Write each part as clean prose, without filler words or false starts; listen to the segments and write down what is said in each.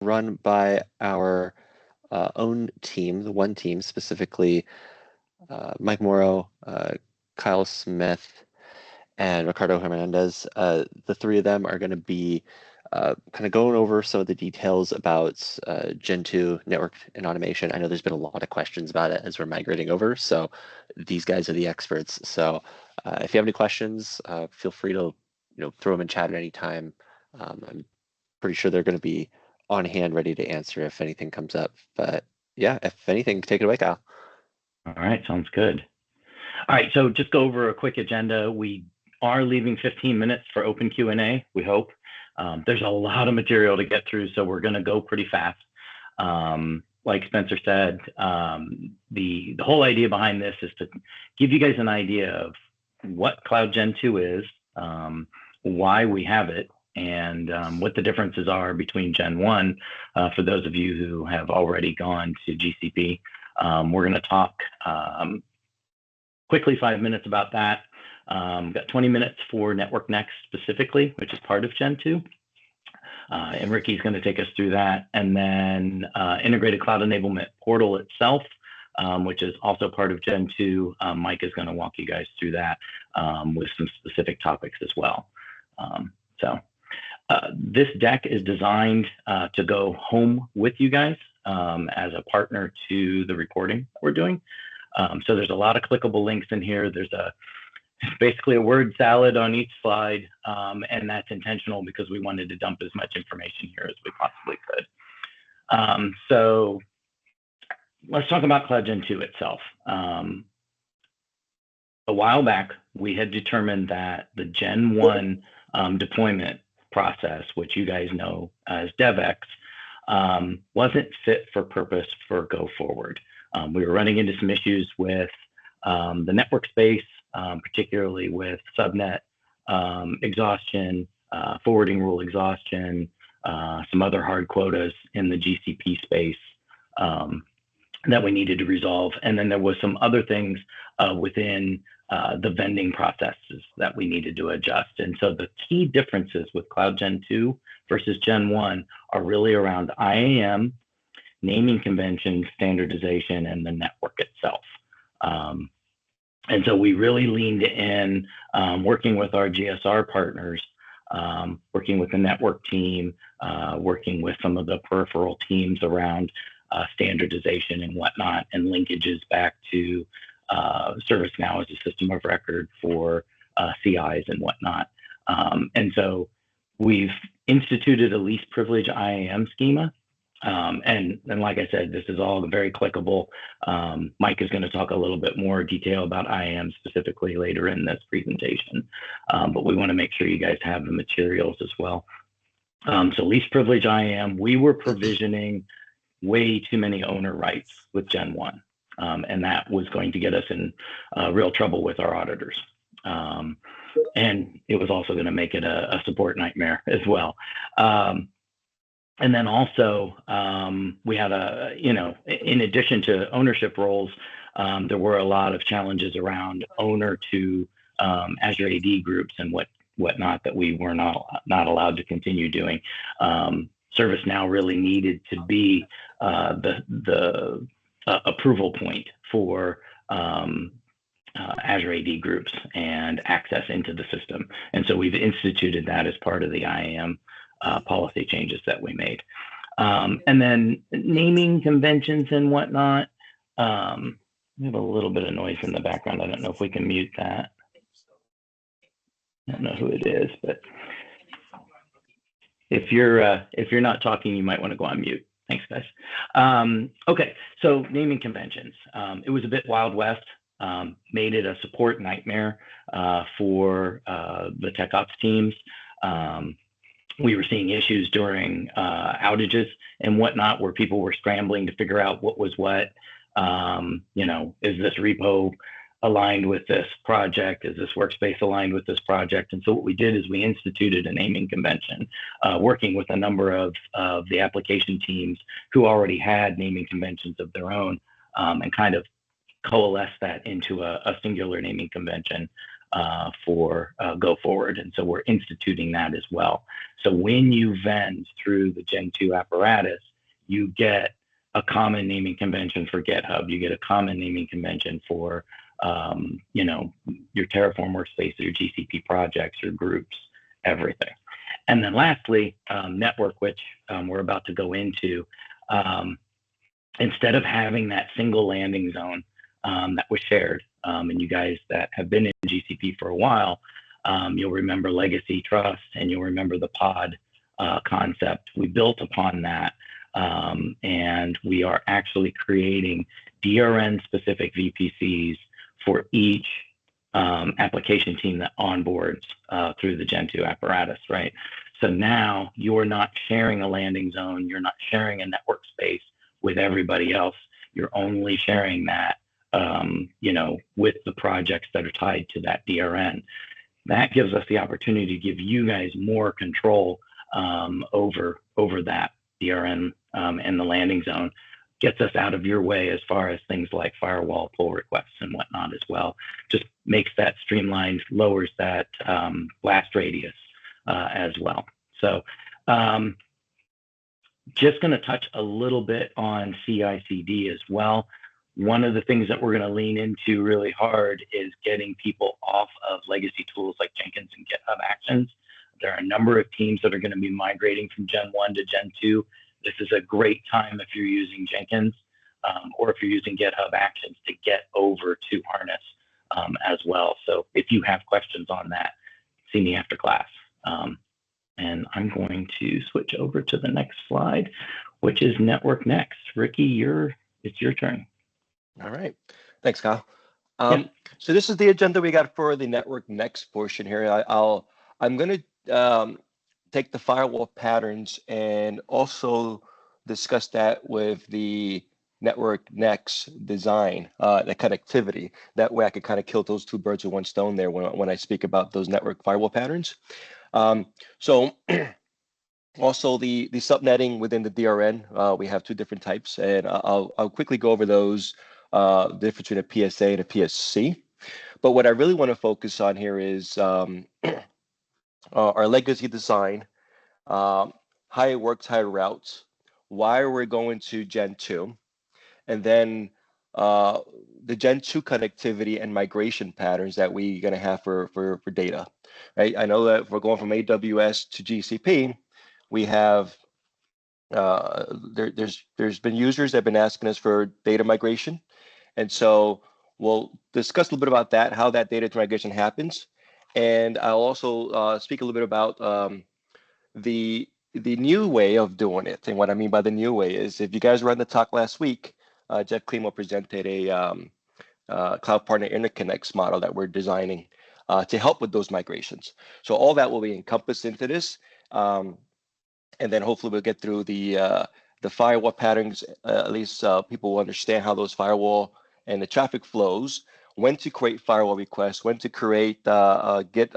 run by our own team, the one team, specifically Mike Morrow, Kyle Smith, and Ricardo Hernandez. The three of them are going to be kind of going over some of the details about Gen 2 network and automation. I know there's been a lot of questions about it as we're migrating over, so these guys are the experts. So if you have any questions, feel free to throw them in chat at any time. I'm pretty sure they're going to be on hand, ready to answer if anything comes up. But yeah, if anything, take it away, Kyle. All right, sounds good. All right, so just go over a quick agenda. We are leaving 15 minutes for open Q&A, we hope. There's a lot of material to get through, so we're going to go pretty fast. Like Spencer said, the whole idea behind this is to give you guys an idea of what Cloud Gen 2 is, why we have it, and what the differences are between Gen 1 for those of you who have already gone to GCP. We're going to talk quickly 5 minutes about that. Got 20 minutes for Network Next specifically, which is part of Gen 2. And Ricky's going to take us through that. And then Integrated Cloud Enablement Portal itself, which is also part of Gen 2. Mike is going to walk you guys through that with some specific topics as well. This deck is designed to go home with you guys as a partner to the recording we're doing. So there's a lot of clickable links in here. There's basically a word salad on each slide, and that's intentional because we wanted to dump as much information here as we possibly could. So let's talk about Cloud Gen 2 itself. A while back, we had determined that the Gen 1 deployment process, which you guys know as DevX, wasn't fit for purpose for go forward. We were running into some issues with the network space, particularly with subnet exhaustion, forwarding rule exhaustion, some other hard quotas in the GCP space that we needed to resolve. And then there was some other things within the vending processes that we needed to adjust. And so the key differences with Cloud Gen 2 versus Gen 1 are really around IAM, naming conventions, standardization, and the network itself. And so we really leaned in, working with our GSR partners, working with the network team, working with some of the peripheral teams around standardization and whatnot, and linkages back to ServiceNow as a system of record for CIs and whatnot. And so we've instituted a least privilege IAM schema. And like I said, this is all very clickable. Mike is going to talk a little bit more detail about IAM specifically later in this presentation, but we want to make sure you guys have the materials as well. So least privilege IAM, we were provisioning way too many owner rights with Gen 1, and that was going to get us in real trouble with our auditors. And it was also going to make it a support nightmare as well. And then also, we had in addition to ownership roles, there were a lot of challenges around owner to Azure AD groups and whatnot that we were not allowed to continue doing. ServiceNow really needed to be the approval point for Azure AD groups and access into the system. And so we've instituted that as part of the IAM policy changes that we made. And then naming conventions and whatnot. We have a little bit of noise in the background. I don't know if we can mute that. I don't know who it is, but if you're not talking, you might want to go on mute. Thanks, guys. Okay, so naming conventions. It was a bit Wild West. Made it a support nightmare for the tech ops teams. We were seeing issues during outages and whatnot, where people were scrambling to figure out what was what. Is this repo aligned with this project? Is this workspace aligned with this project? And so what we did is we instituted a naming convention, working with a number of the application teams who already had naming conventions of their own, and kind of coalesce that into a singular naming convention for go forward. And so we're instituting that as well. So when you vend through the Gen 2 apparatus, you get a common naming convention for GitHub. You get a common naming convention for, your Terraform workspace, your GCP projects, your groups, everything. And then lastly, network, which we're about to go into. Instead of having that single landing zone that was shared, and you guys that have been in GCP for a while, you'll remember legacy trust and you'll remember the pod concept. We built upon that, and we are actually creating DRN specific VPCs for each application team that onboards through the Gen 2 apparatus, right? So now you're not sharing a landing zone, you're not sharing a network space with everybody else. You're only sharing that, with the projects that are tied to that DRN. That gives us the opportunity to give you guys more control over that DRN and the landing zone. Gets us out of your way as far as things like firewall pull requests and whatnot as well. Just makes that streamlined, lowers that blast radius as well. So just going to touch a little bit on CI/CD as well. One of the things that we're going to lean into really hard is getting people off of legacy tools like Jenkins and GitHub Actions. There are a number of teams that are going to be migrating from Gen 1 to Gen 2. This is a great time if you're using Jenkins or if you're using GitHub Actions to get over to Harness as well. So if you have questions on that, see me after class. And I'm going to switch over to the next slide, which is Network Next. Ricky, it's your turn. All right. Thanks, Kyle. So this is the agenda we got for the Network Next portion here. I'm going to take the firewall patterns and also discuss that with the Network Next design, the connectivity. That way I could kind of kill those two birds with one stone there when I speak about those network firewall patterns. So also the subnetting within the DRN, we have two different types, and I'll quickly go over those, the difference between a PSA and a PSC. But what I really want to focus on here is our legacy design, how it works, how it routes, why we're going to Gen 2, and then the Gen 2 connectivity and migration patterns that we're going to have for data. Right? I know that if we're going from AWS to GCP, we have there's been users that have been asking us for data migration, and so we'll discuss a little bit about that, how that data migration happens, and I'll also speak a little bit about the new way of doing it. And what I mean by the new way is, if you guys were on the talk last week, Jeff Klimo presented a Cloud Partner Interconnects model that we're designing to help with those migrations. So all that will be encompassed into this. And then hopefully we'll get through the firewall patterns. At least people will understand how those firewall and the traffic flows, when to create firewall requests, when to create Git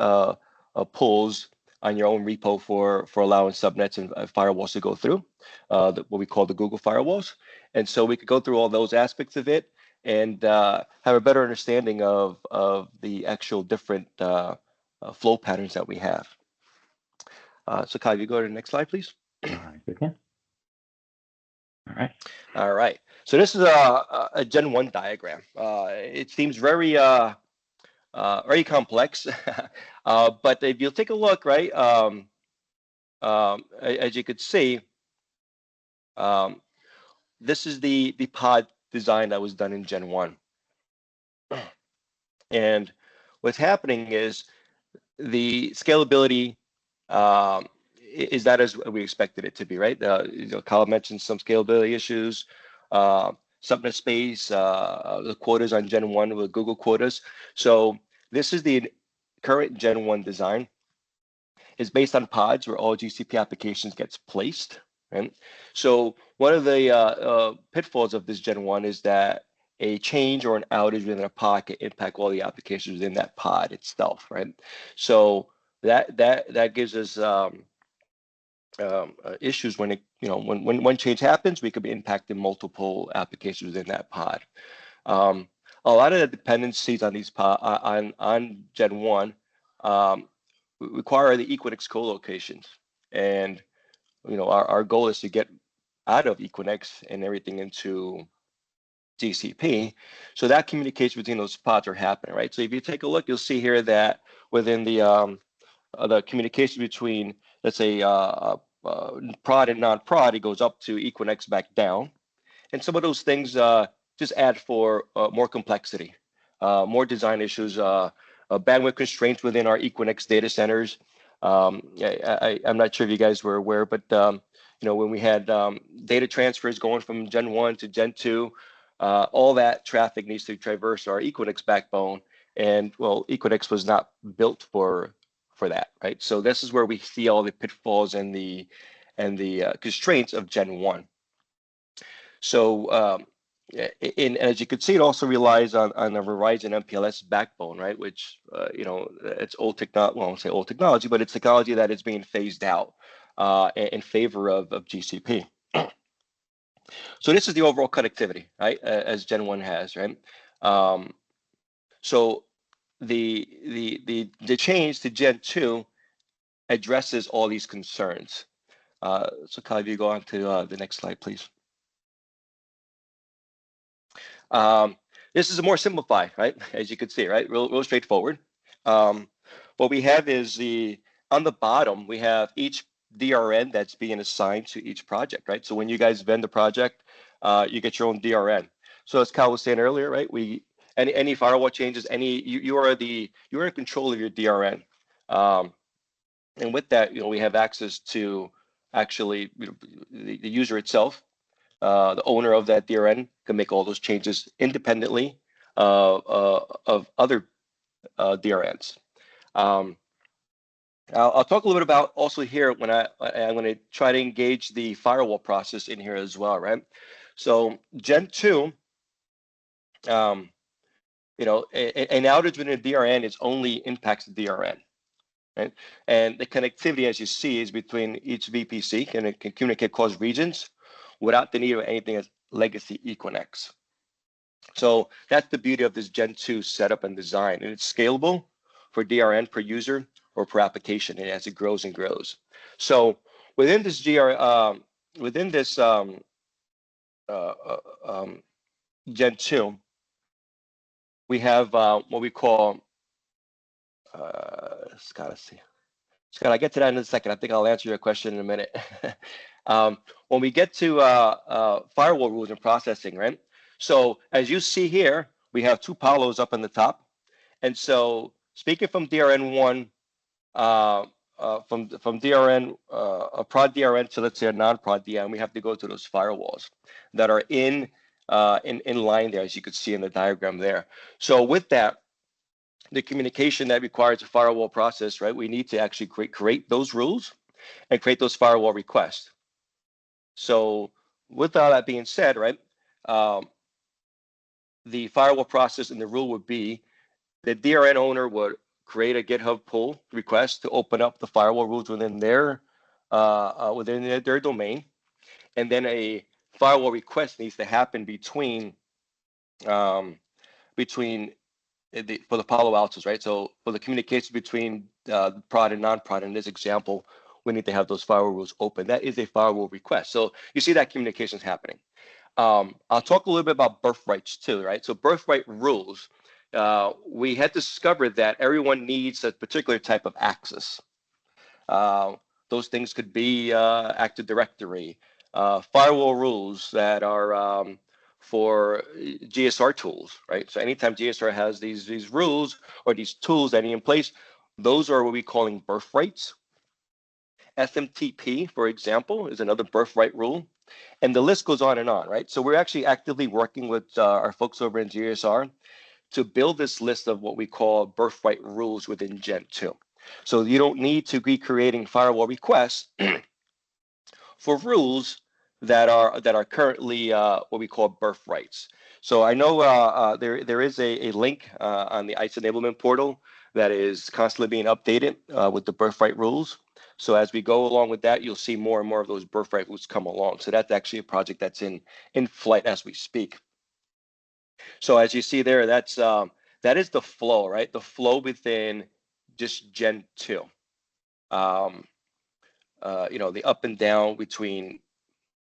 pulls on your own repo for allowing subnets and firewalls to go through, what we call the Google firewalls. And so we could go through all those aspects of it and have a better understanding of the actual different flow patterns that we have. So Kyle, you go to the next slide, please. All right, okay. All right. So this is a Gen 1 diagram. It seems very complex, but if you'll take a look, right, as you could see, this is the pod design that was done in Gen 1. And what's happening is the scalability is that as we expected it to be, right? Kyle mentioned some scalability issues, subnet space, the quotas on Gen 1 with Google quotas. So this is the current Gen 1 design. It's based on pods where all GCP applications gets placed. Right? So one of the pitfalls of this Gen 1 is that a change or an outage within a pod can impact all the applications within that pod itself, right? So that gives us issues when when one change happens. We could be impacting multiple applications within that pod. a lot of the dependencies on these on Gen 1 require the Equinix co-locations. And our goal is to get out of Equinix and everything into GCP. So that communication between those pods are happening, right? So if you take a look, you'll see here that within the communication between, let's say, prod and non-prod, it goes up to Equinix back down. And some of those things just add for more complexity, more design issues, bandwidth constraints within our Equinix data centers. I'm not sure if you guys were aware, but when we had data transfers going from Gen 1 to Gen 2, all that traffic needs to traverse our Equinix backbone. And well, Equinix was not built for that, right? So this is where we see all the pitfalls and the constraints of Gen 1. So as you can see, it also relies on the Verizon MPLS backbone, right? Which it's old technology. Well, I won't say old technology, but it's technology that is being phased out in favor of GCP. So this is the overall connectivity, right? As Gen 1 has, right? So the change to Gen 2 addresses all these concerns. So Kyle, if you go on to the next slide, please. This is a more simplified, right? As you can see, right? Real straightforward. What we have is on the bottom, we have each DRN that's being assigned to each project, right? So when you guys vend the project, you get your own DRN. So as Kyle was saying earlier, right? Any firewall changes, you are in control of your DRN. And with that, we have access to actually the user itself. The owner of that DRN can make all those changes independently of other DRNs. I'll talk a little bit about also here when I'm going to try to engage the firewall process in here as well, right? So Gen 2, an outage within a DRN only impacts the DRN, right? And the connectivity, as you see, is between each VPC, and it can communicate across regions without the need of anything as legacy Equinix. So that's the beauty of this Gen 2 setup and design, and it's scalable for DRN per user or per application, and as it grows and grows. So within this Gen 2, we have what we call. Scott, I'll get to that in a second. I think I'll answer your question in a minute. When we get to firewall rules and processing, right? So as you see here, we have two Palos up on the top. And so speaking from DRN1, from DRN, a prod DRN to, let's say, a non-prod DRN, we have to go to those firewalls that are in line there, as you could see in the diagram there. So with that, the communication that requires a firewall process, right? We need to actually create those rules and create those firewall requests. So with all that being said, right, the firewall process and the rule would be the DRN owner would create a GitHub pull request to open up the firewall rules within their domain, and then a firewall request needs to happen between for the Palo Altos, right? So for the communication between prod and non-prod in this example, we need to have those firewall rules open. That is a firewall request. So you see that communication is happening. I'll talk a little bit about birthrights too, right? So birthright rules, we had discovered that everyone needs a particular type of access. Those things could be Active Directory, firewall rules that are for GSR tools, right? So anytime GSR has these rules or these tools that are in place, those are what we're calling birthrights. SMTP, for example, is another birthright rule. And the list goes on, right? So we're actually actively working with our folks over in GSR to build this list of what we call birthright rules within Gen 2. So you don't need to be creating firewall requests for rules that are currently what we call birthrights. So I know there is a link on the ICE enablement portal that is constantly being updated with the birthright rules. So as we go along with that, you'll see more and more of those birthright rules come along. So that's actually a project that's in flight as we speak. So as you see there, that is the flow, right? The flow within just Gen 2. The up and down between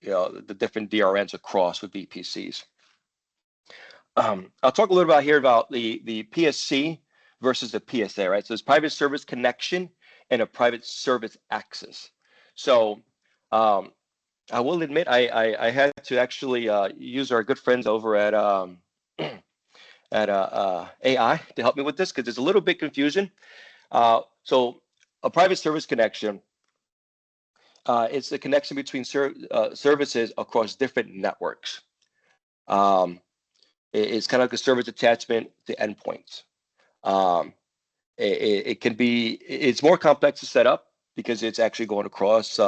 the different DRNs across with VPCs. I'll talk a little about here about the PSC versus the PSA, right? So there's private service connection and a private service access. So I will admit I had to actually use our good friends over at AI to help me with this because there's a little bit confusion. So a private service connection, it's the connection between services across different networks. It's kind of like a service attachment to endpoints. It can be, it's more complex to set up because it's actually going across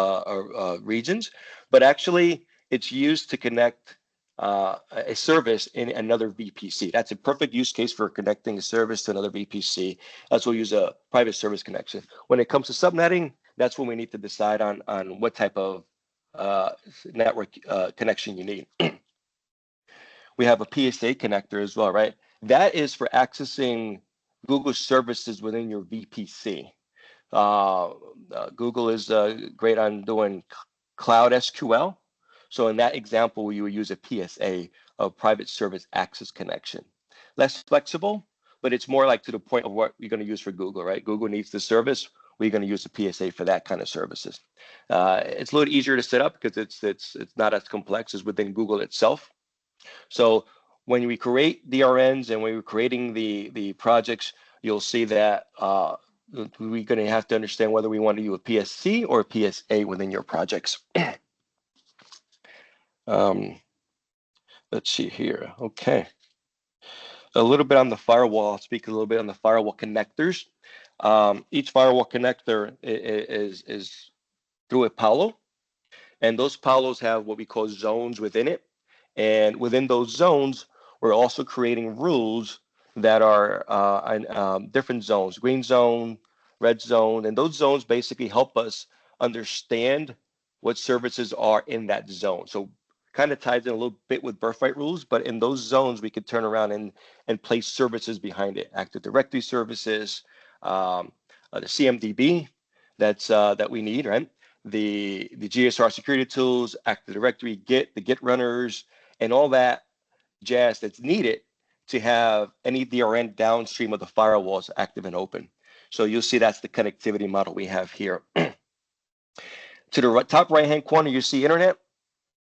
regions, but actually it's used to connect a service in another VPC. That's a perfect use case for connecting a service to another VPC. That's what we use a private service connection. When it comes to subnetting, that's when we need to decide on what type of network connection you need. We have a PSA connector as well, right? That is for accessing Google services within your VPC. Google is great on doing cloud SQL. So in that example, you would use a PSA, a private service access connection. Less flexible, but it's more like to the point of what you're going to use for Google, right? Google needs the service. We're going to use a PSA for that kind of services. It's a little easier to set up because it's not as complex as within Google itself. So when we create DRNs and when we're creating the projects, you'll see that we're going to have to understand whether we want to use a PSC or a PSA within your projects. Let's see here. Okay. A little bit on the firewall. I'll speak a little bit on the firewall connectors. Each firewall connector is through a Palo, and those Palos have what we call zones within it. And within those zones, we're also creating rules that are in different zones, green zone, red zone, and those zones basically help us understand what services are in that zone. So kind of ties in a little bit with birthright rules, but in those zones, we could turn around and place services behind it, Active Directory services, the CMDB that we need, right? The GSR security tools, Active Directory, Git, the Git runners, and all that jazz that's needed to have any DRN downstream of the firewalls active and open. So you'll see that's the connectivity model we have here. To the top right-hand corner, you see internet.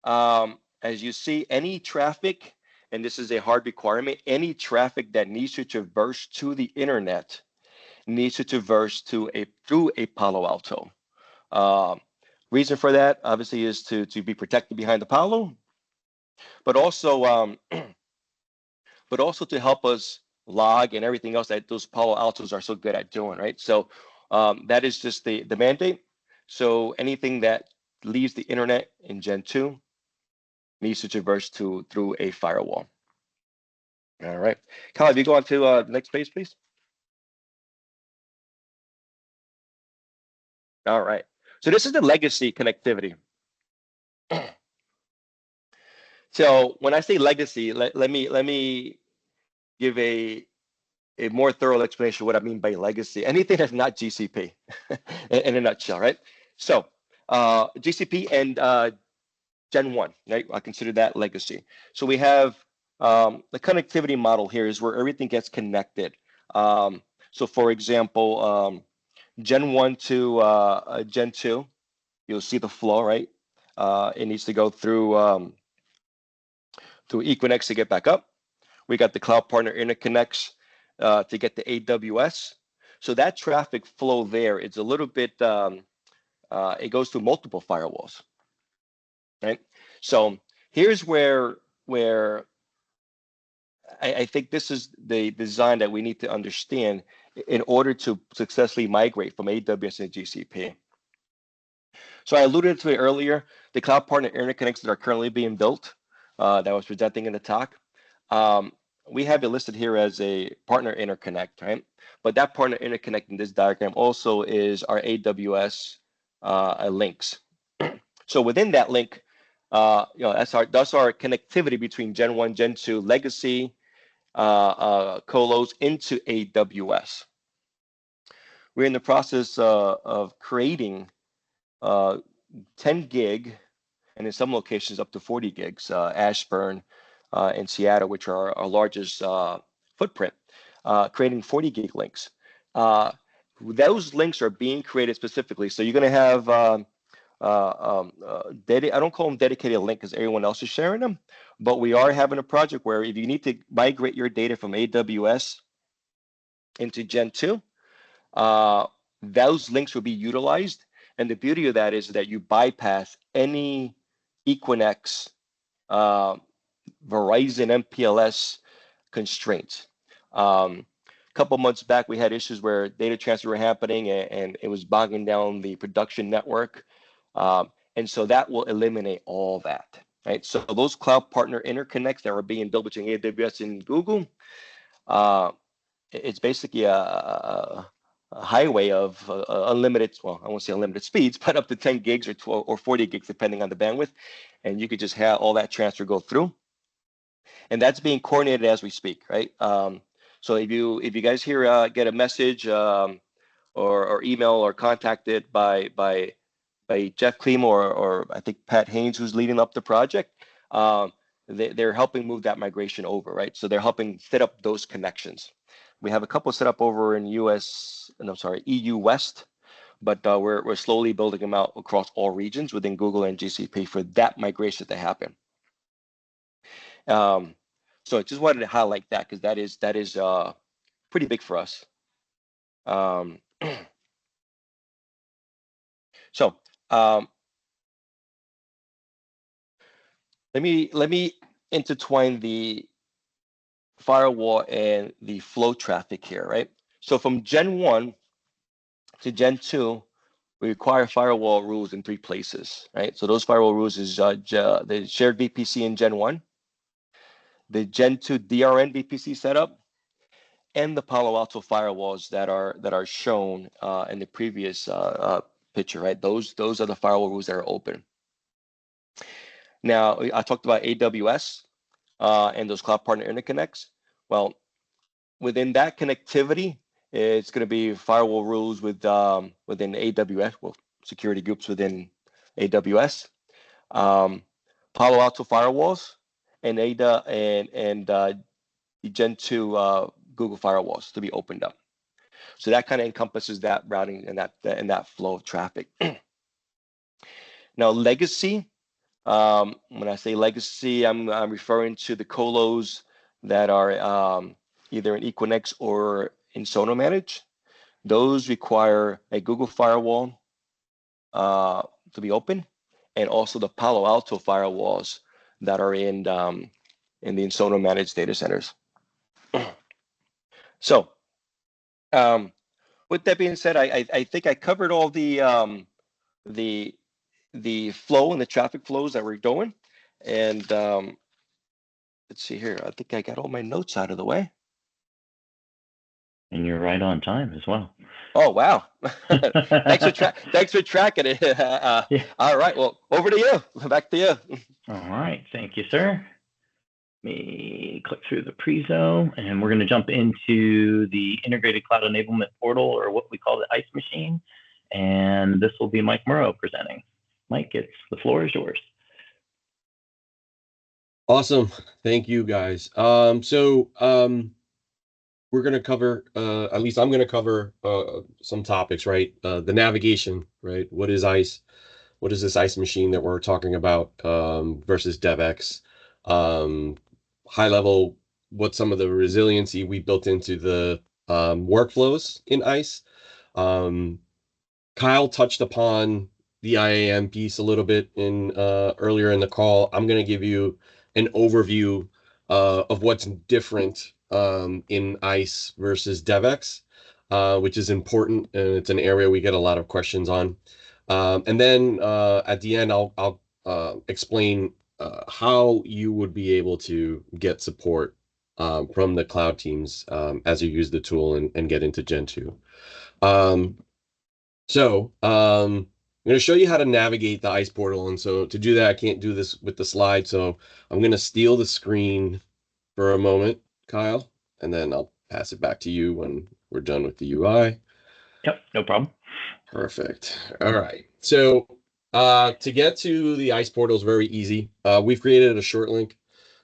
As you see, any traffic, and this is a hard requirement, any traffic that needs to traverse to the internet needs to traverse through a Palo Alto. Reason for that, obviously, is to be protected behind the Palo, but also to help us log and everything else that those Palo Altos are so good at doing, right? So that is just the mandate. So anything that leaves the internet in Gen 2 needs to traverse through a firewall. All right. Kyle, if you go on to the next page, please. All right. So this is the legacy connectivity. So when I say legacy, let me give a more thorough explanation of what I mean by legacy. Anything that's not GCP, in a nutshell, right? So GCP and Gen 1, right? I consider that legacy. So we have the connectivity model here is where everything gets connected. So for example, Gen 1 to Gen 2, you'll see the flow, right? It needs to go through Equinix to get back up. We got the cloud partner interconnects to get to AWS. So that traffic flow there, it's a little bit, it goes through multiple firewalls, right? So here's where I think this is the design that we need to understand in order to successfully migrate from AWS to GCP. So I alluded to it earlier, the cloud partner interconnects that are currently being built that I was presenting in the talk. We have it listed here as a partner interconnect, right? But that partner interconnect in this diagram also is our AWS links. So within that link, That's our connectivity between Gen 1, Gen 2 legacy colos into AWS. We're in the process of creating 10 gig, and in some locations up to 40 gigs, Ashburn and Seattle, which are our largest footprint, creating 40 gig links. Those links are being created specifically. So you're going to have, I don't call them dedicated link because everyone else is sharing them, but we are having a project where if you need to migrate your data from AWS into Gen 2, those links will be utilized. And the beauty of that is that you bypass any Equinix, Verizon MPLS constraints. A couple months back, we had issues where data transfer were happening and it was bogging down the production network. And so that will eliminate all that, right? So those cloud partner interconnects that are being built between AWS and Google, it's basically a highway of unlimited, well, I won't say unlimited speeds, but up to 10 gigs or 12 or 40 gigs, depending on the bandwidth. And you could just have all that transfer go through. And that's being coordinated as we speak, right? So if you guys here get a message or email or contacted by Jeff Klima or I think Pat Haynes, who's leading up the project, they're helping move that migration over, right? So they're helping set up those connections. We have a couple set up over in EU West, but we're slowly building them out across all regions within Google and GCP for that migration to happen. So I just wanted to highlight that because that is pretty big for us. So let me intertwine the firewall and the flow traffic here, right? So from Gen 1 to Gen 2, we require firewall rules in 3 places, right? So those firewall rules is the shared VPC in Gen 1, the Gen 2 DRN VPC setup, and the Palo Alto firewalls that are shown in the previous picture, right? Those are the firewall rules that are open. Now, I talked about AWS and those cloud partner interconnects. Well, within that connectivity, it's going to be firewall rules within AWS, well, security groups within AWS, Palo Alto firewalls, and the Gen 2 Google firewalls to be opened up. So that kind of encompasses that routing and that flow of traffic. Now, legacy. When I say legacy, I'm referring to the colos that are either in Equinix or in Sono managed. Those require a Google firewall to be open, and also the Palo Alto firewalls that are in the Sono managed data centers. So, with that being said, I think I covered all the flow and the traffic flows that we're doing, and let's see here. I think I got all my notes out of the way. And you're right on time as well. Oh, wow. Thanks for tracking it. Yeah. All right. Well, over to you. Back to you. All right. Thank you, sir. Let me click through the prezo, and we're going to jump into the Integrated Cloud Enablement Portal, or what we call the ICE machine. And this will be Mike Murrow presenting. Mike, the floor is yours. Awesome. Thank you, guys. We're going to cover, at least I'm going to cover some topics, right? The navigation, right? What is ICE? What is this ICE machine that we're talking about versus DevX? High level, what some of the resiliency we built into the workflows in ICE. Kyle touched upon the IAM piece a little bit earlier in the call. I'm going to give you an overview of what's different in ICE versus DevX, which is important, and it's an area we get a lot of questions on. And then at the end, I'll explain how you would be able to get support from the cloud teams as you use the tool and get into Gen 2. I'm going to show you how to navigate the ICE portal. And so to do that, I can't do this with the slide. So I'm going to steal the screen for a moment, Kyle, and then I'll pass it back to you when we're done with the UI. Yep, no problem. Perfect. All right. So to get to the ICE portal is very easy. We've created a short link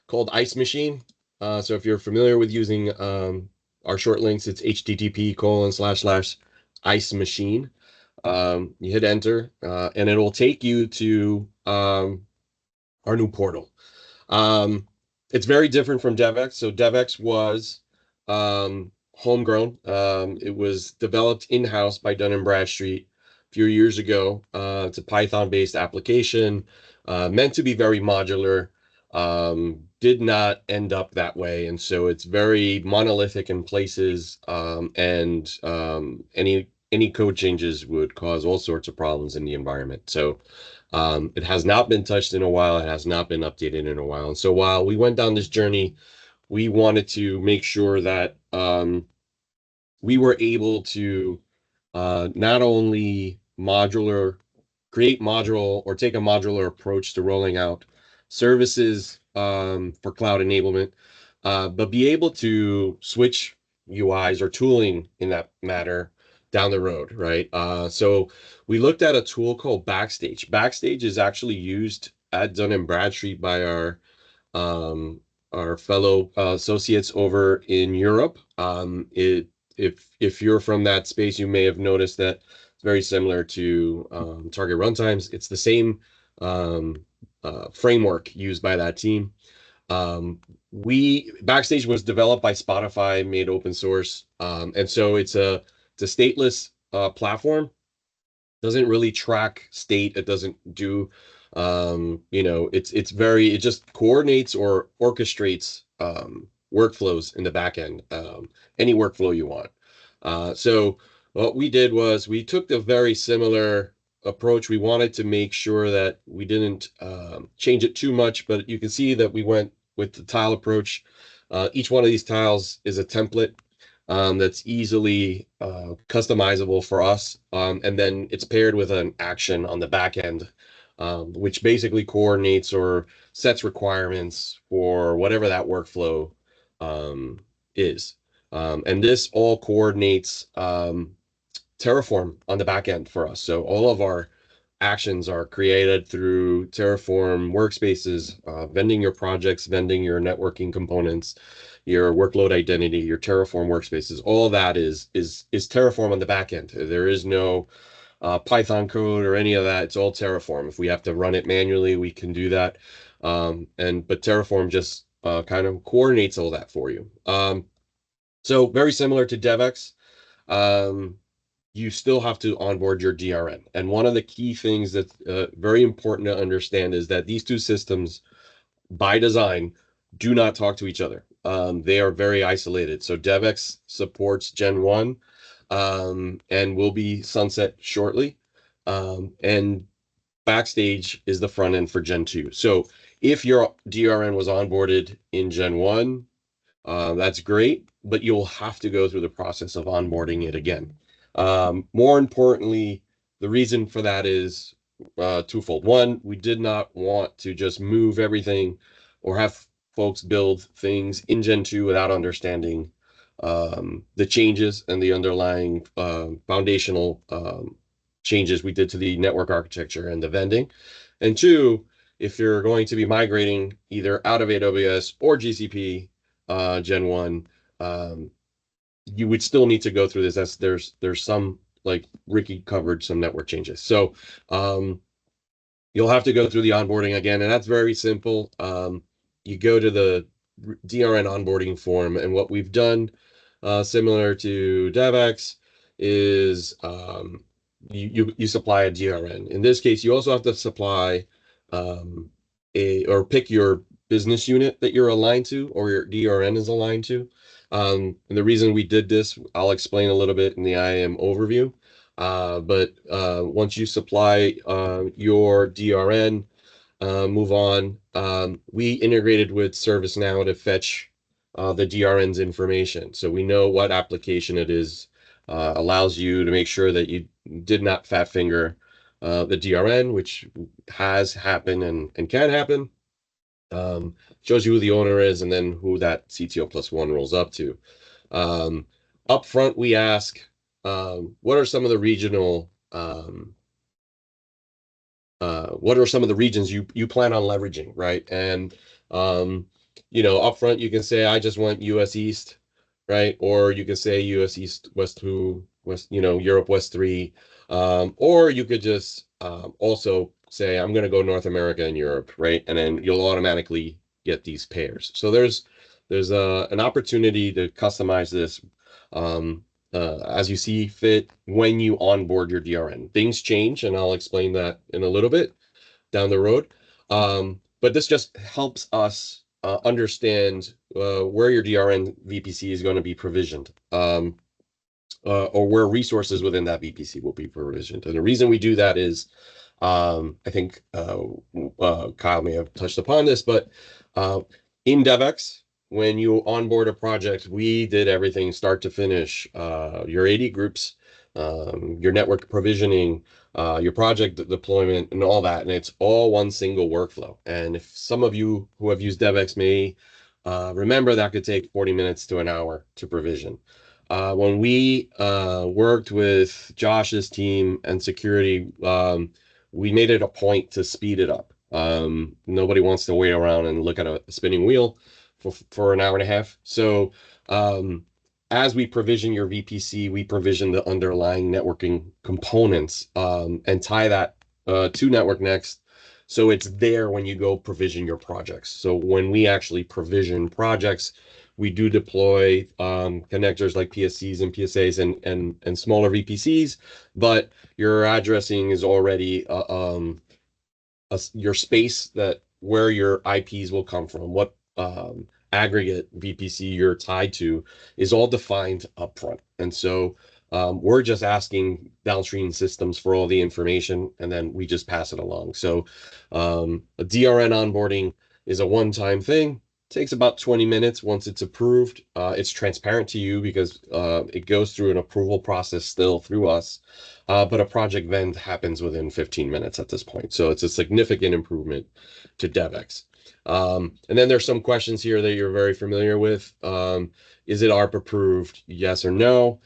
called ICE Machine. So if you're familiar with using our short links, it's http://ICE Machine. You hit enter, and it will take you to our new portal. It's very different from DevX. So DevX was homegrown. It was developed in-house by Dun & Bradstreet a few years ago. It's a Python-based application, meant to be very modular. Did not end up that way, and so it's very monolithic in places, and any code changes would cause all sorts of problems in the environment. So it has not been touched in a while. It has not been updated in a while. And so while we went down this journey, we wanted to make sure that we were able to not only create module or take a modular approach to rolling out services for cloud enablement, but be able to switch UIs or tooling in that matter down the road, right? So we looked at a tool called Backstage. Backstage is actually used at Dun & Bradstreet by our fellow associates over in Europe. If you're from that space, you may have noticed that it's very similar to Target Runtimes. It's the same framework used by that team. Backstage was developed by Spotify, made open source, and so it's a stateless platform. Doesn't really track state. It doesn't do it just coordinates or orchestrates workflows in the back end, any workflow you want. So what we did was we took the very similar approach. We wanted to make sure that we didn't change it too much, but you can see that we went with the tile approach. Each one of these tiles is a template that's easily customizable for us. And then it's paired with an action on the back end, which basically coordinates or sets requirements for whatever that workflow is. And this all coordinates Terraform on the back end for us. So all of our actions are created through Terraform workspaces, vending your projects, vending your networking components, your workload identity, your Terraform workspaces. All that is Terraform on the back end. There is no Python code or any of that. It's all Terraform. If we have to run it manually, we can do that. But Terraform just kind of coordinates all that for you. So very similar to DevX. You still have to onboard your DRN. And one of the key things that's very important to understand is that these two systems, by design, do not talk to each other. They are very isolated. So DevX supports Gen 1 and will be sunset shortly. And Backstage is the front end for Gen 2. So if your DRN was onboarded in Gen 1, that's great, but you'll have to go through the process of onboarding it again. More importantly, the reason for that is twofold. One, we did not want to just move everything or have folks build things in Gen 2 without understanding the changes and the underlying foundational changes we did to the network architecture and the vending. And two, if you're going to be migrating either out of AWS or GCP Gen 1, you would still need to go through this. As there's some, like Ricky covered, some network changes. So you'll have to go through the onboarding again, and that's very simple. You go to the DRN onboarding form, and what we've done, similar to DevX, is you supply a DRN. In this case, you also have to supply or pick your business unit that you're aligned to or your DRN is aligned to. And the reason we did this, I'll explain a little bit in the IAM overview. But once you supply your DRN, move on. We integrated with ServiceNow to fetch the DRN's information. So we know what application it is, allows you to make sure that you did not fat finger the DRN, which has happened and can happen. Shows you who the owner is and then who that CTO +1 rolls up to. Up front, we ask, what are some of the regional what are some of the regions you plan on leveraging, right? And up front you can say I just want US East, right? Or you can say US East, West 2, West, Europe West 3. Or you could just also say I'm going to go North America and Europe, right? And then you'll automatically get these pairs. So there's an opportunity to customize this as you see fit when you onboard your DRN. Things change, and I'll explain that in a little bit down the road. But this just helps us understand where your DRN VPC is going to be provisioned, or where resources within that VPC will be provisioned. And the reason we do that is, I think Kyle may have touched upon this, but in DevX, when you onboard a project, we did everything start to finish, your AD groups, your network provisioning, your project deployment, and all that. And it's all one single workflow. And if some of you who have used DevX may remember, that could take 40 minutes to an hour to provision. When we worked with Josh's team and security, we made it a point to speed it up. Nobody wants to wait around and look at a spinning wheel for an hour and a half. So as we provision your VPC, we provision the underlying networking components and tie that to Network Next. So it's there when you go provision your projects. So when we actually provision projects, we do deploy connectors like PSCs and PSAs and smaller VPCs, but your addressing is already your space that where your IPs will come from, what aggregate VPC you're tied to is all defined upfront. And so we're just asking downstream systems for all the information, and then we just pass it along. So a DRN onboarding is a one-time thing. It takes about 20 minutes once it's approved. It's transparent to you because it goes through an approval process still through us. But a project vend happens within 15 minutes at this point. So it's a significant improvement to DevX. And then there's some questions here that you're very familiar with. Is it ARP approved? Yes or no?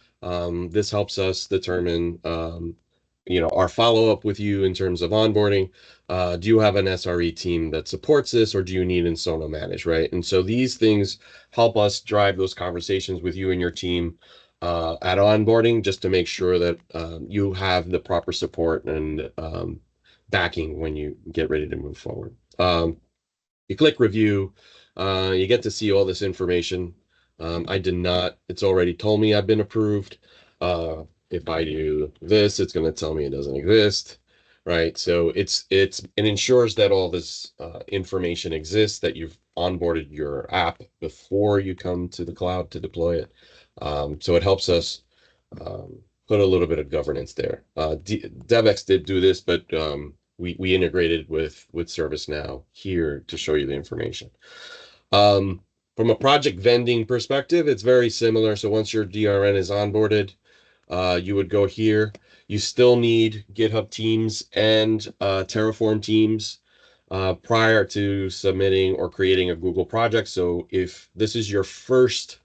This helps us determine, our follow-up with you in terms of onboarding. Do you have an SRE team that supports this, or do you need Insono managed, right? And so these things help us drive those conversations with you and your team at onboarding, just to make sure that you have the proper support and backing when you get ready to move forward. You click review, you get to see all this information. I did not, it's already told me I've been approved. If I do this, it's going to tell me it doesn't exist, right? So it ensures that all this information exists, that you've onboarded your app before you come to the cloud to deploy it. So it helps us put a little bit of governance there. DevX did do this, but we integrated with ServiceNow here to show you the information. From a project vending perspective, it's very similar. So once your DRN is onboarded, you would go here. You still need GitHub teams and Terraform teams prior to submitting or creating a Google project. So if this is your first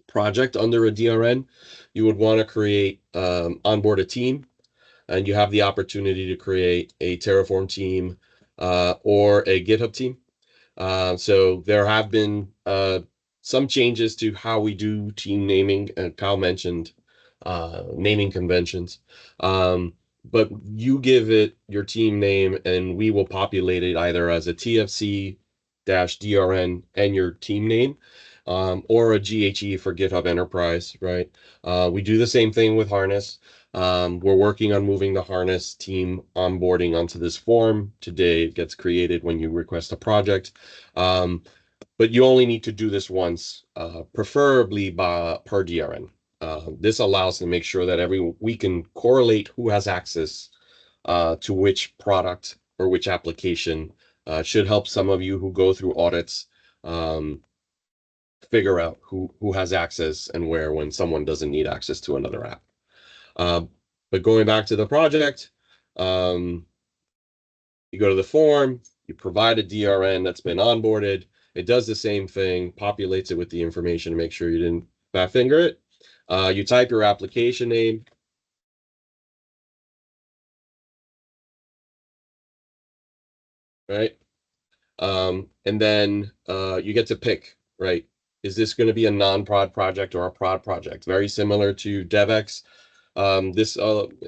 project under a DRN, you would want to create onboard a team, and you have the opportunity to create a Terraform team or a GitHub team. So there have been some changes to how we do team naming, and Kyle mentioned naming conventions. But you give it your team name, and we will populate it either as a TFC-DRN and your team name, or a GHE for GitHub Enterprise, right? We do the same thing with Harness. We're working on moving the Harness team onboarding onto this form. Today it gets created when you request a project. But you only need to do this once, preferably per DRN. This allows to make sure that we can correlate who has access to which product or which application. Should help some of you who go through audits figure out who has access and where when someone doesn't need access to another app. But going back to the project, You go to the form, you provide a DRN that's been onboarded. It does the same thing, populates it with the information to make sure you didn't fat finger it. You type your application name. Right. And then you get to pick, right? Is this going to be a non-prod project or a prod project? Very similar to DevX. This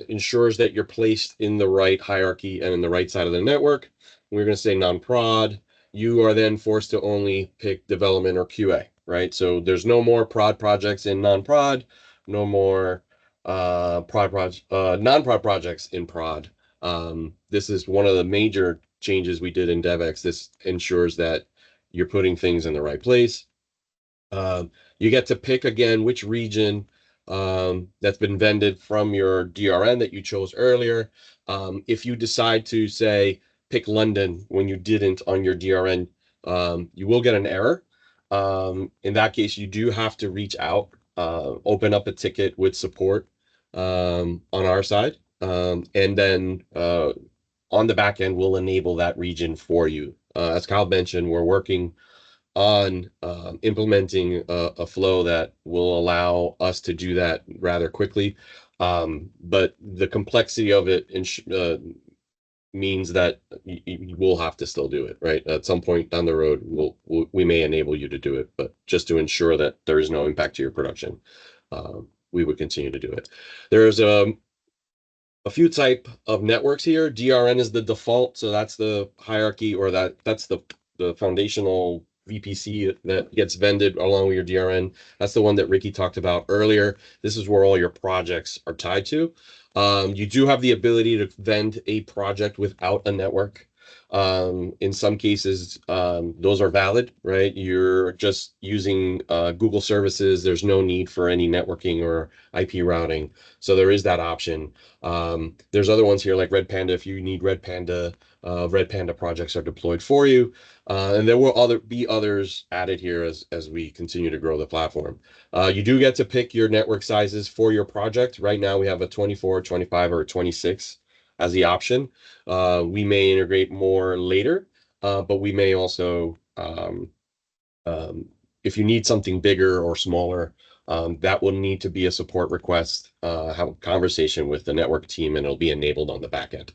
ensures that you're placed in the right hierarchy and in the right side of the network. We're going to say non-prod. You are then forced to only pick development or QA, right? So there's no more prod projects in non-prod, no more non-prod projects in prod. This is one of the major changes we did in DevX. This ensures that you're putting things in the right place. You get to pick again which region that's been vended from your DRN that you chose earlier. If you decide to say pick London when you didn't on your DRN, you will get an error. In that case, you do have to reach out, open up a ticket with support on our side, and then on the back end, we'll enable that region for you. As Kyle mentioned, we're working on implementing a flow that will allow us to do that rather quickly. But the complexity of it means that you will have to still do it, right? At some point down the road, we may enable you to do it, but just to ensure that there is no impact to your production, we would continue to do it. There's a few type of networks here. DRN is the default, so that's the hierarchy, or that's the foundational VPC that gets vended along with your DRN. That's the one that Ricky talked about earlier. This is where all your projects are tied to. You do have the ability to vend a project without a network. In some cases, those are valid, right? You're just using Google services. There's no need for any networking or IP routing. So there is that option. There's other ones here like Red Panda. If you need Red Panda projects are deployed for you. And there will be others added here as we continue to grow the platform. You do get to pick your network sizes for your project. Right now we have a 24, 25, or 26 as the option. We may integrate more later, but we may also, if you need something bigger or smaller, that will need to be a support request, have a conversation with the network team, and it'll be enabled on the back end.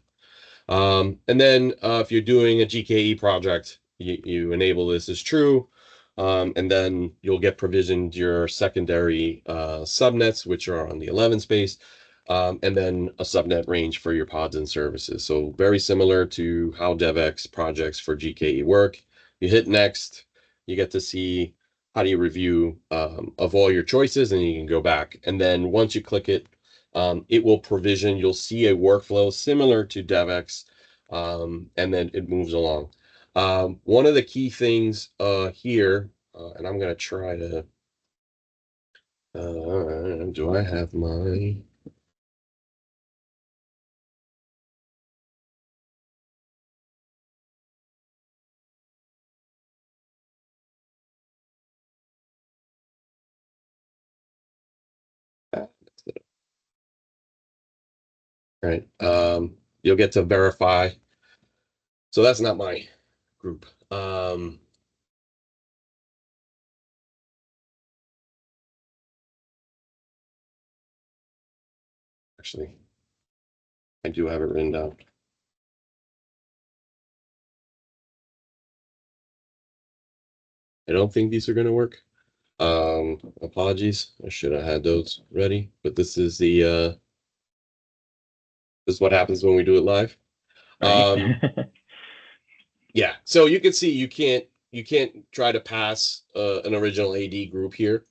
And then if you're doing a GKE project, you enable this as true, and then you'll get provisioned your secondary subnets, which are on the 11 space, and then a subnet range for your pods and services. So very similar to how DevX projects for GKE work. You hit next, you get to see how do you review of all your choices, and you can go back. And then once you click it, it will provision. You'll see a workflow similar to DevX, and then it moves along. One of the key things here, and I'm going to try to, do I have my... Right. You'll get to verify. So that's not my group. Actually, I do have it written down. I don't think these are going to work. Apologies. I should have had those ready, but this is the this is what happens when we do it live. Right. Yeah, so you can see you can't try to pass an original AD group here.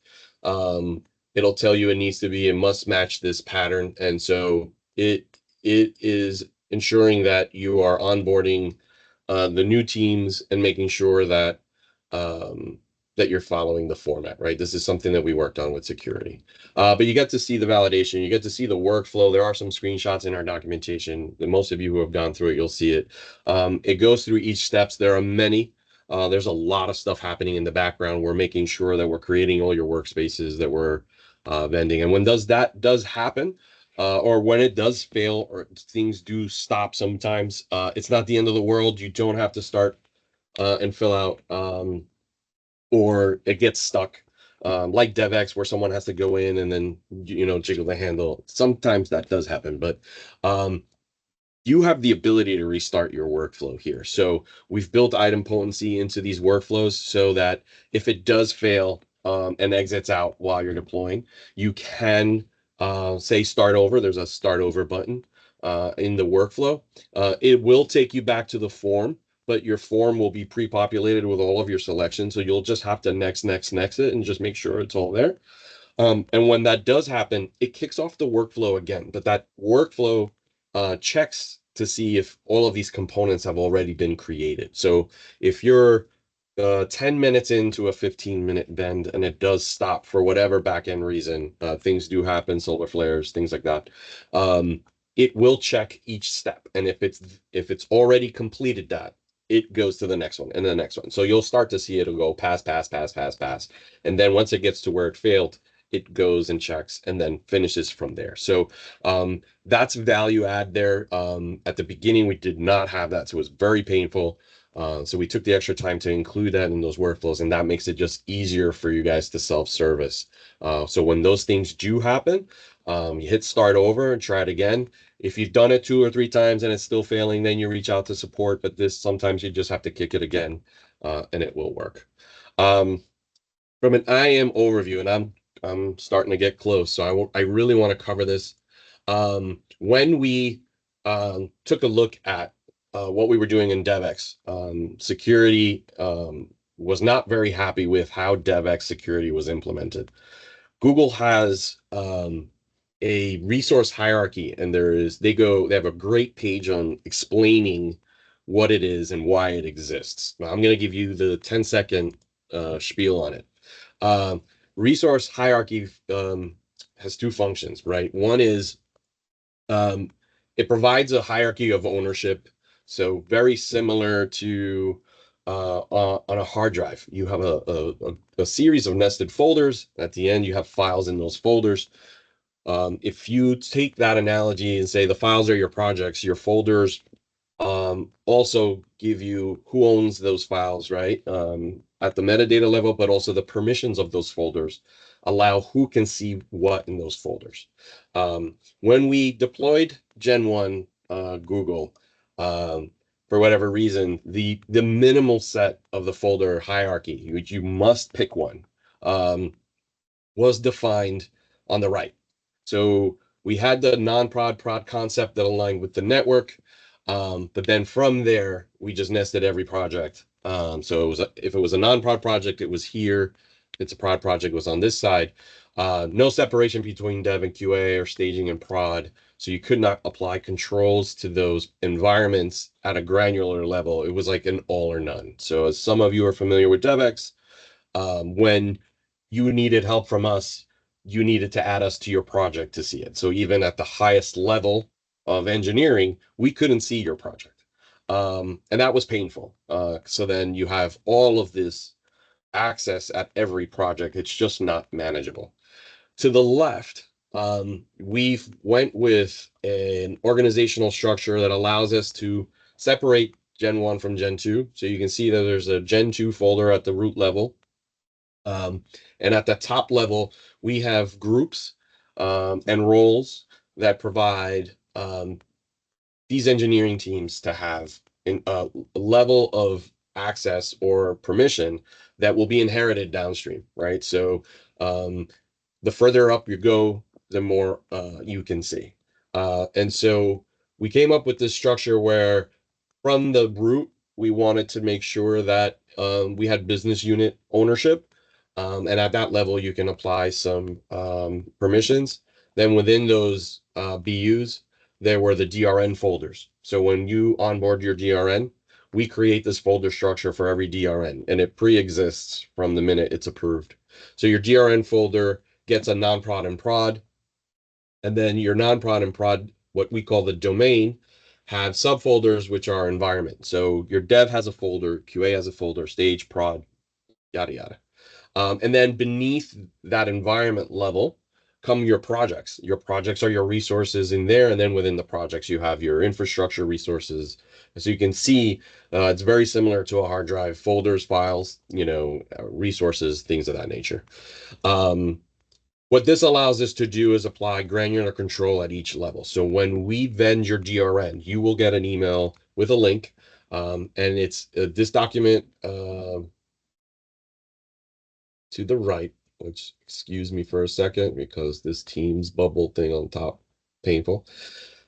It'll tell you it must match this pattern, and so it is ensuring that you are onboarding the new teams and making sure that that you're following the format, right? This is something that we worked on with security. But you get to see the validation, you get to see the workflow. There are some screenshots in our documentation. Most of you who have gone through it, you'll see it. It goes through each steps. There are many. There's a lot of stuff happening in the background. We're making sure that we're creating all your workspaces, that we're vending. And when that does happen, or when it does fail or things do stop sometimes, it's not the end of the world. You don't have to start and fill out, or it gets stuck. Like DevX, where someone has to go in and then jiggle the handle. Sometimes that does happen, but you have the ability to restart your workflow here. So we've built item potency into these workflows so that if it does fail and exits out while you're deploying, you can say start over. There's a start over button in the workflow. It will take you back to the form, but your form will be pre-populated with all of your selections. So you'll just have to next it and just make sure it's all there. And when that does happen, it kicks off the workflow again. But that workflow checks to see if all of these components have already been created. So if you're 10 minutes into a 15-minute bend and it does stop for whatever backend reason, things do happen, solar flares, things like that. It will check each step, and if it's already completed that, it goes to the next one and the next one. So you'll start to see it'll go pass, and then once it gets to where it failed, it goes and checks and then finishes from there. So that's value add there. At the beginning, we did not have that, so it was very painful. So we took the extra time to include that in those workflows, and that makes it just easier for you guys to self-service. So when those things do happen, you hit start over and try it again. If you've done it 2 or 3 times and it's still failing, then you reach out to support. But sometimes you just have to kick it again, and it will work. From an IAM overview, and I'm starting to get close, so I really want to cover this. When we took a look at what we were doing in DevX, security was not very happy with how DevX security was implemented. Google has a resource hierarchy, and they have a great page on explaining what it is and why it exists. Now, I'm going to give you the 10-second spiel on it. Resource hierarchy has 2 functions, right? One is it provides a hierarchy of ownership. So very similar to on a hard drive. You have a series of nested folders. At the end, you have files in those folders. If you take that analogy and say the files are your projects, your folders also give you who owns those files, right? At the metadata level, but also the permissions of those folders allow who can see what in those folders. When we deployed Gen 1 Google, for whatever reason, the minimal set of the folder hierarchy, which you must pick one, was defined on the right. So we had the non-prod prod concept that aligned with the network, but then from there we just nested every project. So if it was a non-prod project, it was here. If it's a prod project, it was on this side. No separation between dev and QA or staging and prod. So you could not apply controls to those environments at a granular level. It was like an all or none. So as some of you are familiar with DevX, when you needed help from us, you needed to add us to your project to see it. So even at the highest level of engineering, we couldn't see your project. And that was painful. So then you have all of this access at every project. It's just not manageable. To the left, we've went with an organizational structure that allows us to separate Gen 1 from Gen 2. So you can see that there's a Gen 2 folder at the root level. And at the top level, we have groups and roles that provide these engineering teams to have a level of access or permission that will be inherited downstream, right? So the further up you go, the more you can see. And so we came up with this structure where from the root, we wanted to make sure that we had business unit ownership. And at that level, you can apply some permissions. Then within those BUs, there were the DRN folders. So when you onboard your DRN, we create this folder structure for every DRN, and it pre-exists from the minute it's approved. So your DRN folder gets a non-prod and prod, and then your non-prod and prod, what we call the domain, have subfolders which are environment. So your dev has a folder, QA has a folder, stage, prod, yada, yada. And then beneath that environment level, come your projects. Your projects are your resources in there, and then within the projects you have your infrastructure resources. So you can see it's very similar to a hard drive: folders, files, resources, things of that nature. What this allows us to do is apply granular control at each level. So when we vend your DRN, you will get an email with a link, and it's this document to the right, which, excuse me for a second, because this Teams bubble thing on top, painful.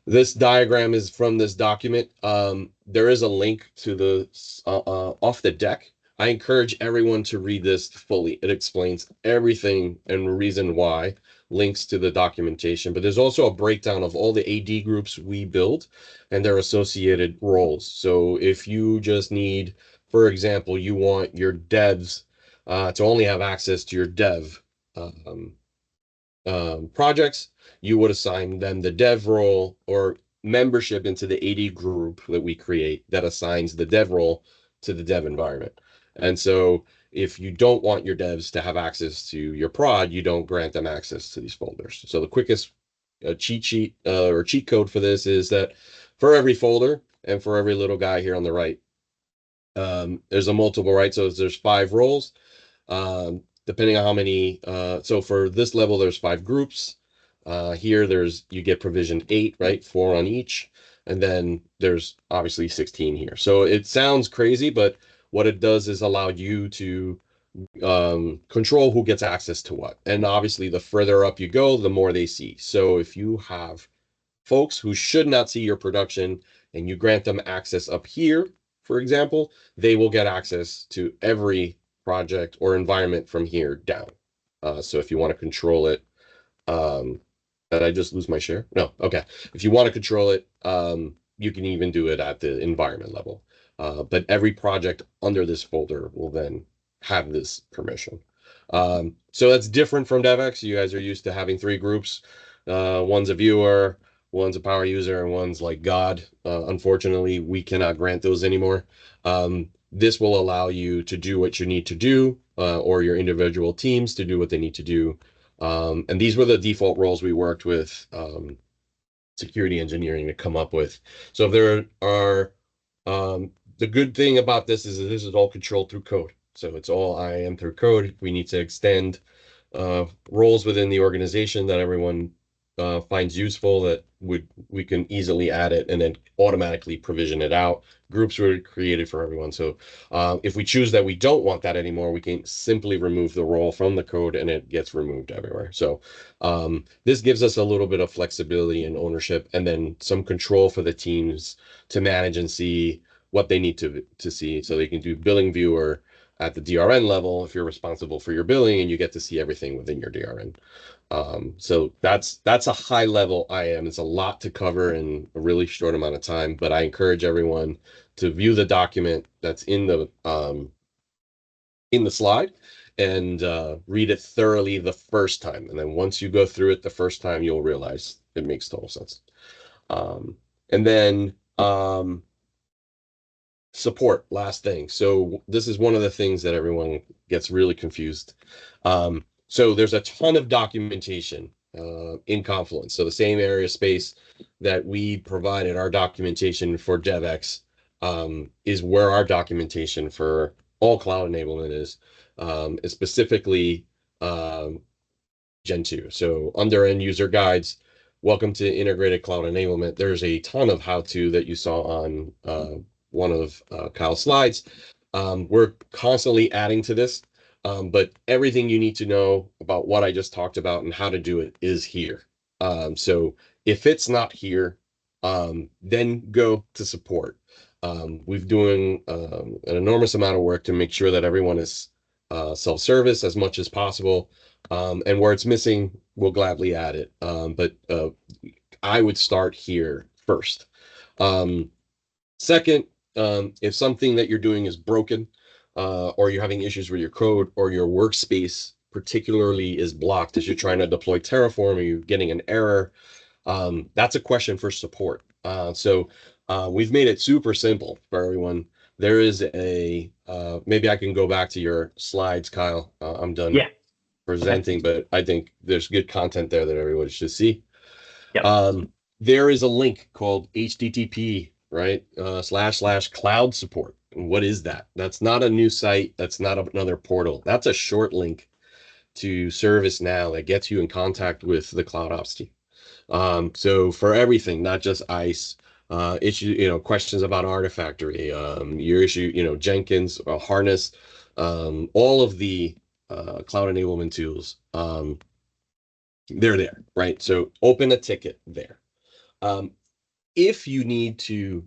This diagram is from this document. There is a link to the off the deck. I encourage everyone to read this fully. It explains everything and reason why, links to the documentation, but there's also a breakdown of all the AD groups we build and their associated roles. So if you just need, for example, you want your devs to only have access to your dev projects, you would assign them the dev role or membership into the AD group that we create that assigns the dev role to the dev environment. And so if you don't want your devs to have access to your prod, you don't grant them access to these folders. So the quickest cheat sheet or cheat code for this is that for every folder and for every little guy here on the right, there's a multiple, right? So there's 5 roles. Depending on how many, so for this level, there's 5 groups. Here, you get provision 8, right? 4 on each. And then there's obviously 16 here. So it sounds crazy, but what it does is allow you to control who gets access to what. And obviously, the further up you go, the more they see. So if you have folks who should not see your production and you grant them access up here, for example, they will get access to every project or environment from here down. So if you want to control it, did I just lose my share? No, okay. If you want to control it, you can even do it at the environment level. But every project under this folder will then have this permission. So that's different from DevX. You guys are used to having 3 groups. One's a viewer, one's a power user, and one's like God. Unfortunately, we cannot grant those anymore. This will allow you to do what you need to do, or your individual teams to do what they need to do. And these were the default roles we worked with security engineering to come up with. So if there are, the good thing about this is that this is all controlled through code. So it's all IAM through code. If we need to extend roles within the organization that everyone finds useful, that we can easily add it and then automatically provision it out. Groups were created for everyone. So if we choose that we don't want that anymore, we can simply remove the role from the code and it gets removed everywhere. So this gives us a little bit of flexibility and ownership, and then some control for the teams to manage and see what they need to see. So they can do billing viewer at the DRN level if you're responsible for your billing, and you get to see everything within your DRN. So that's a high level IAM. It's a lot to cover in a really short amount of time, but I encourage everyone to view the document that's in the slide and read it thoroughly the first time. And then once you go through it the first time, you'll realize it makes total sense. And then support, last thing. So this is one of the things that everyone gets really confused. So there's a ton of documentation in Confluence. So the same area space that we provided our documentation for DevX is where our documentation for all cloud enablement is specifically Gen 2. So under end user guides, welcome to integrated cloud enablement. There's a ton of how-to that you saw on one of Kyle's slides. We're constantly adding to this, but everything you need to know about what I just talked about and how to do it is here. So if it's not here, then go to support. We've doing an enormous amount of work to make sure that everyone is self-service as much as possible. And where it's missing, we'll gladly add it. But I would start here first. Second, if something that you're doing is broken, or you're having issues with your code, or your workspace particularly is blocked as you're trying to deploy Terraform, or you're getting an error, that's a question for support. So we've made it super simple for everyone. There is maybe I can go back to your slides, Kyle. I'm done. Yeah. presenting, but I think there's good content there that everybody should see. Yep. There is a link called HTTP, right? / cloud support. And what is that? That's not a new site. That's not another portal. That's a short link to ServiceNow that gets you in contact with the cloud ops team. So for everything, not just ICE, issue, questions about Artifactory, your issue, Jenkins, Harness, all of the cloud enablement tools, they're there, right? So open a ticket there. If you need to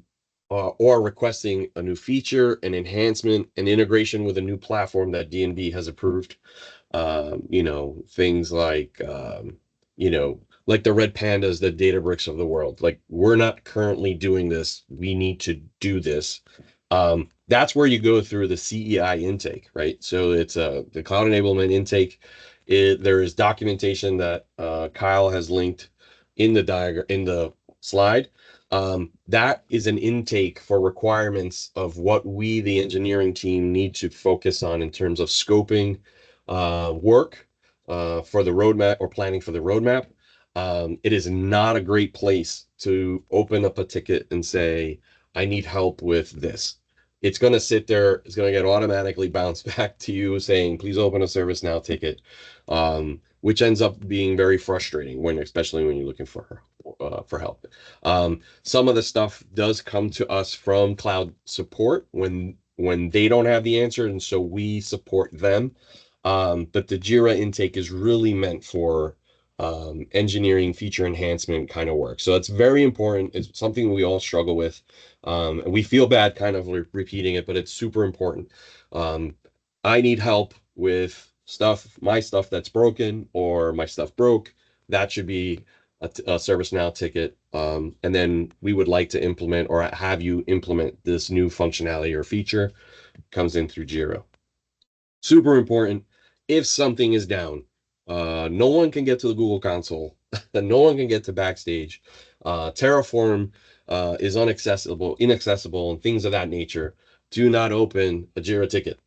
or requesting a new feature, an enhancement, an integration with a new platform that D&B has approved, things like, like the Red Pandas, the Databricks of the world. Like, we're not currently doing this. We need to do this. That's where you go through the CEI intake, right? So it's the cloud enablement intake. There is documentation that Kyle has linked in the diagram, in the slide. That is an intake for requirements of what we, the engineering team, need to focus on in terms of scoping work for the roadmap or planning for the roadmap. It is not a great place to open up a ticket and say, I need help with this. It's going to sit there. It's going to get automatically bounced back to you saying, please open a ServiceNow ticket, which ends up being very frustrating especially when you're looking for help. Some of the stuff does come to us from cloud support when they don't have the answer, and so we support them. But the Jira intake is really meant for engineering feature enhancement kind of work. So it's very important. It's something we all struggle with. And we feel bad kind of repeating it, but it's super important. I need help with my stuff that's broken, or my stuff broke. That should be a ServiceNow ticket. And then we would like to implement or have you implement this new functionality or feature. Comes in through Jira. Super important. If something is down, no one can get to the Google console. No one can get to Backstage. Terraform is inaccessible, and things of that nature. Do not open a Jira ticket.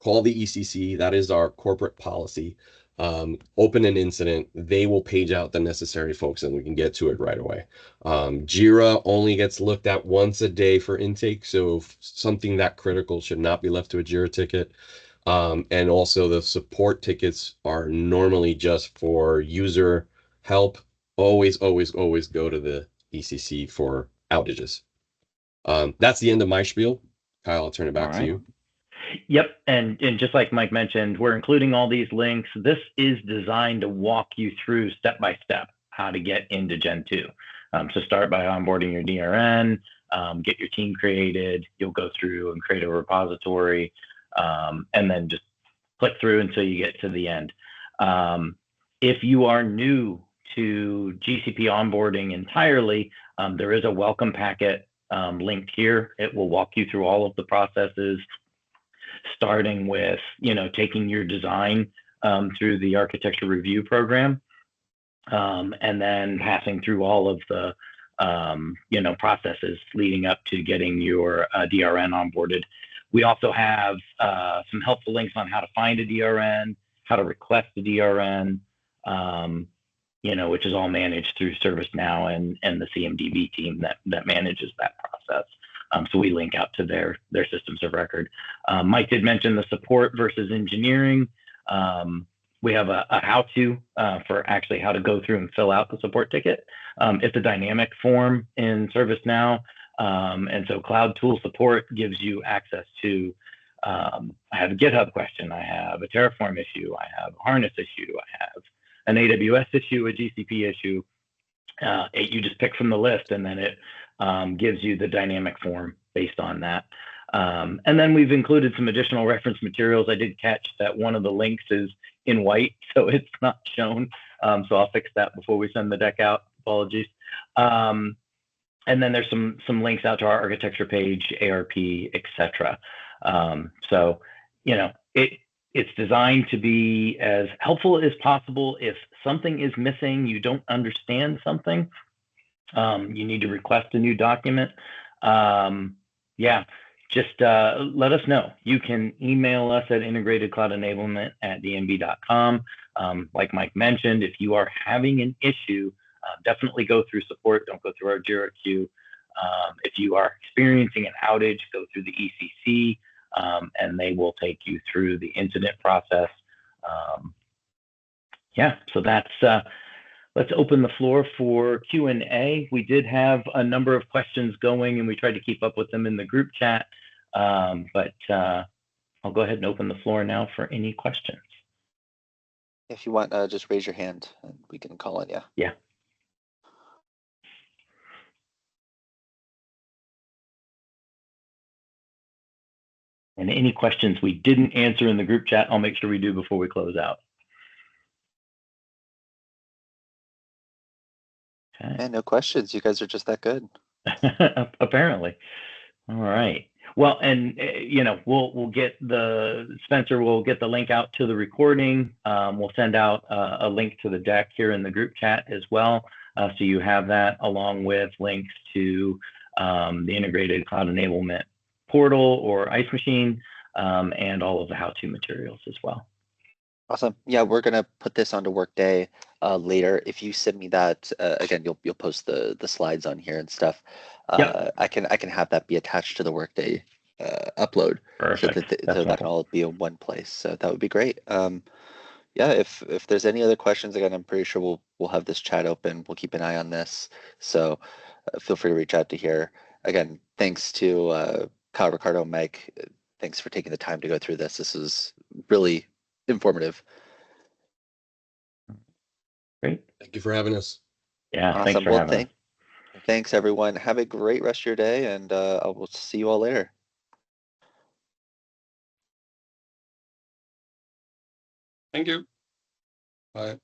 Call the ECC. That is our corporate policy. Open an incident. They will page out the necessary folks, and we can get to it right away. Jira only gets looked at once a day for intake, so something that critical should not be left to a Jira ticket. And also the support tickets are normally just for user help. Always go to the ECC for outages. That's the end of my spiel. Kyle, I'll turn it back to you. Yep. And just like Mike mentioned, we're including all these links. This is designed to walk you through step by step how to get into Gen 2. So start by onboarding your DRN, get your team created. You'll go through and create a repository, and then just click through until you get to the end. If you are new to GCP onboarding entirely, there is a welcome packet linked here. It will walk you through all of the processes, starting with, taking your design through the architecture review program, and then passing through all of the, processes leading up to getting your DRN onboarded. We also have some helpful links on how to find a DRN, how to request a DRN, which is all managed through ServiceNow and the CMDB team that manages that process. So we link out to their systems of record. Mike did mention the support versus engineering. We have a how-to for actually how to go through and fill out the support ticket. It's a dynamic form in ServiceNow. And so Cloud Tool Support gives you access to, I have a GitHub question, I have a Terraform issue, I have a Harness issue, I have an AWS issue, a GCP issue. You just pick from the list, and then it gives you the dynamic form based on that. And then we've included some additional reference materials. I did catch that one of the links is in white, so it's not shown. So I'll fix that before we send the deck out. Apologies. And then there's some links out to our architecture page, ARP, etc. So, it's designed to be as helpful as possible. If something is missing, you don't understand something, you need to request a new document. just let us know. You can email us at integratedcloudenablement@dnb.com. Like Mike mentioned, if you are having an issue, definitely go through support. Don't go through our Jira queue. If you are experiencing an outage, go through the ECC, and they will take you through the incident process. Yeah, so that's, let's open the floor for Q&A. We did have a number of questions going, and we tried to keep up with them in the group chat, but I'll go ahead and open the floor now for any questions. If you want, just raise your hand and we can call on you. Yeah. And any questions we didn't answer in the group chat, I'll make sure we do before we close out. Okay. Man, no questions. You guys are just that good. Apparently. All right. Well, and you know, we'll get Spencer will get the link out to the recording. We'll send out a link to the deck here in the group chat as well, so you have that along with links to the integrated cloud enablement portal or Ice Machine, and all of the how-to materials as well. Awesome. Yeah, we're gonna put this onto Workday later. If you send me that again, you'll post the slides on here and stuff. Yep. I can have that be attached to the Workday upload. Perfect. So that can all be in one place. So that would be great. Yeah, if there's any other questions, again, I'm pretty sure we'll have this chat open. We'll keep an eye on this. So feel free to reach out to here. Again, thanks to Kyle, Ricardo, Mike. Thanks for taking the time to go through this. This is really informative. Great. Thank you for having us. Yeah, Awesome. thanks for having us. Thanks, everyone. Have a great rest of your day, and I will see you all later. Thank you. Bye.